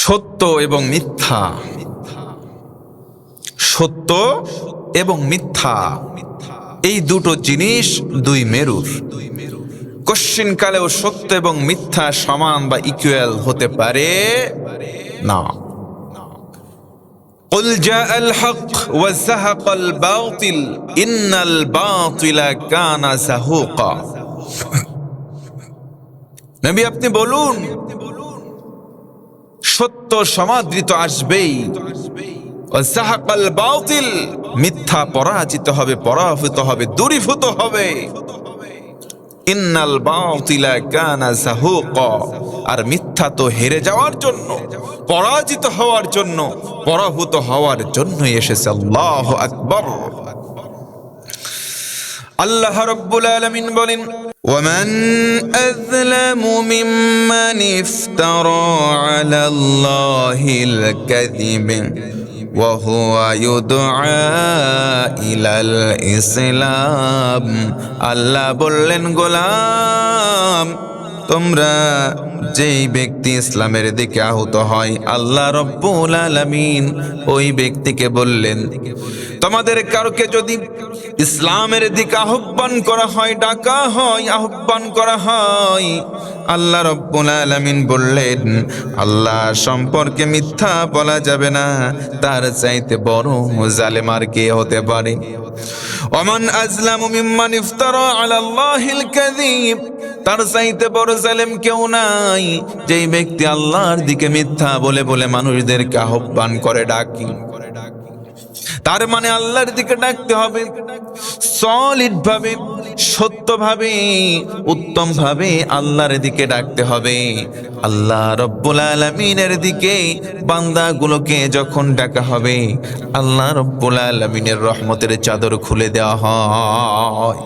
সত্য এবং মিথ্যা, সত্য এবং মিথ্যা এই দুটো জিনিস দুই মেরুর। কশ্চিনকালেও সত্য এবং মিথ্যা সমান বা ইকুয়াল হতে পারে না। قل جاء الحق وزهق الباطل إن الباطل كان زهوقا। নবী আপনি বলুন, সত্য সমাদৃত আসবেই, ওয়াজাহাকাল বাতিল মিথ্যা পরাজিত হবে, পরাভূত হবে, দূরীভূত হবে। ইন্নাল বাতিলা কানা যাহুকা, আর মিথ্যা তো হেরে যাওয়ার জন্য, পরাজিত হওয়ার জন্য, পরাভূত হওয়ার জন্যই এসেছে। আল্লাহু আকবার। আল্লাহ রাব্বুল আলামিন বলেন, ومن أظلم ممن افترى على الله الكذب وهو يدعى إلى الإسلام। আল্লাহ বললেন, গোলাম তোমরা যেই ব্যক্তি ইসলামের দিকে আহত হয়, আল্লাহ রাব্বুল আলামিন ওই ব্যক্তিকে বললেন, তোমাদের কারোকে যদি ইসলামের দিকে আহ্বান করা হয়, ডাকা হয়, আহ্বান করা হয়, আল্লাহ রাব্বুল আলামিন বললেন আল্লাহ সম্পর্কে মিথ্যা বলা যাবে না, তার চাইতে বড় জালেম আর কে হতে পারে? ওমান আজলামু মিম্মান ইফতারা আলা আল্লাহিল কাযিব, তার চাইতে বড় জালেম কেউ নাই, যেই ব্যক্তি আল্লাহর দিকে মিথ্যা বলে বলে মানুষদেরকে আহ্বান করে, ডাকি। তার মানে আল্লাহর দিকে ডাকতে হবে সলিড ভাবে, সত্য ভাবে, উত্তম ভাবে আল্লাহর দিকে ডাকতে হবে। আল্লাহ রাব্বুল আলামিনের দিকে বান্দাগুলোকে যখন ডাকা হবে, আল্লাহ রাব্বুল আলামিনের রহমতের চাদর খুলে দেওয়া হয়।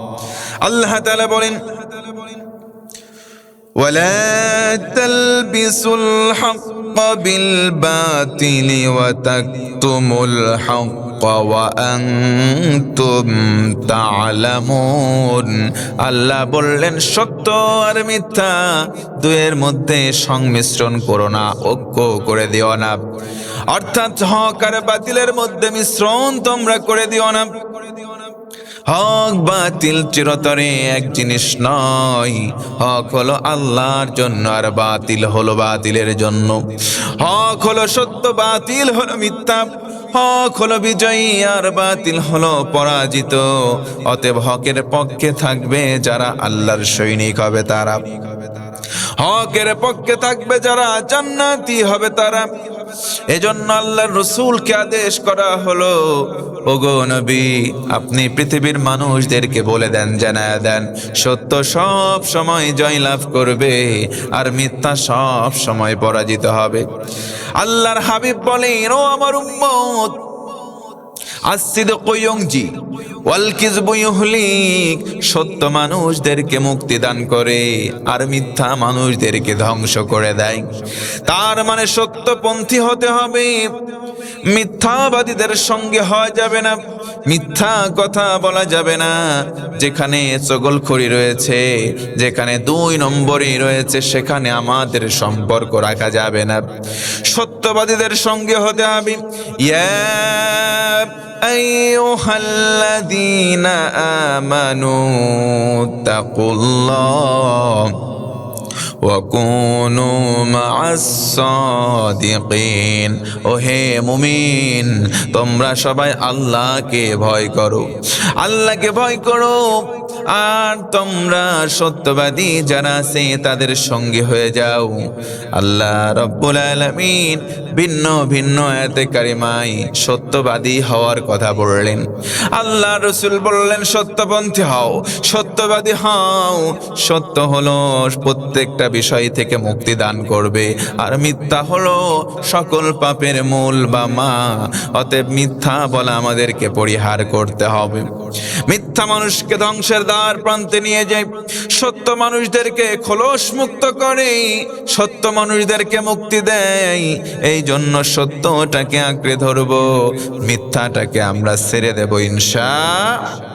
আল্লাহ তাআলা বলেন, ولا تلبسوا الحق بالباطل وتكتموا الحق وأنتم تعلمون। আল্লাহ বললেন, সত্য আর মিথ্যা দুয়ের মধ্যে সংমিশ্রণ করো না, ঐক্য করে দিও না। অর্থাৎ হক আর বাতিলের মধ্যে মিশ্রণ তোমরা করে দিও না। হক বাতিল চিরতরে এক জিনিস নয়। হক হলো আল্লাহর জন্য, আর বাতিল হলো বাতিলের জন্য। হক হলো সত্য, বাতিল হলো মিথ্যা। হক হলো বিজয়ী, আর বাতিল হলো পরাজিত। অতএব হকের পক্ষে থাকবে যারা আল্লাহর সৈনিক হবে তারা, হকের পক্ষে থাকবে যারা জান্নাতি হবে তারা। এজন্য আল্লাহর রাসূলকে আদেশ করা হলো, ওগো নবী আপনি পৃথিবীর মানুষদেরকে বলে দেন, জানায় দেন, সত্য সব সময় জয়লাভ করবে আর মিথ্যা সব সময় পরাজিত হবে। আল্লাহর হাবিব বলেন, ও আমার উম্মত, as-sidqu yunji ওয়াল কিযবু ইহলিক, সত্য মানুষদেরকে মুক্তি দান করে আর মিথ্যা মানুষদেরকে ধ্বংস করে দেয়। তার মানে সত্যপন্থী হতে হবে, মিথ্যাবাদীদের সঙ্গে হওয়া যাবে না, মিথ্যা কথা বলা যাবে না। যেখানে চগলখড়ি রয়েছে, যেখানে দুই নম্বরই রয়েছে, সেখানে আমাদের সম্পর্ক রাখা যাবে না। সত্যবাদীদের সঙ্গে হতে হবে। ইয়া আইয়ুহাল্লাযীনা আমানু তাকুল্লাহ ওয়া কুনু মা'আস সাদিকিন। ও হে মুমিন, তোমরা সবাই আল্লাহকে ভয় করো, আল্লাহকে ভয় করো, আর তোমরা সত্যবাদী যারা আছে তাদের সঙ্গে হয়ে যাও। আল্লাহ রাব্বুল আলামিন ভিন্ন ভিন্ন আয়াতে কারিমায় সত্যবাদী হওয়ার কথা বললেন। আল্লাহ রাসূল বললেন, সত্যপন্থী হও, সত্যবাদী হও। সত্য হলো প্রত্যেকটা বিষয় থেকে মুক্তি দান করবে, আর মিথ্যা হলো সকল পাপের মূল বা মা। অতএব মিথ্যা বলা আমাদেরকে পরিহার করতে হবে। মিথ্যা মানুষকে ধ্বংসের দ্বার প্রান্তে নিয়ে যায়, সত্য মানুষদেরকে খোলস মুক্ত করে, সত্য মানুষদেরকে মুক্তি দেয়। এই জন্য সত্যটাকে আঁকড়ে ধরবো, মিথ্যাটাকে আমরা ছেড়ে দেব ইনশাআল্লাহ।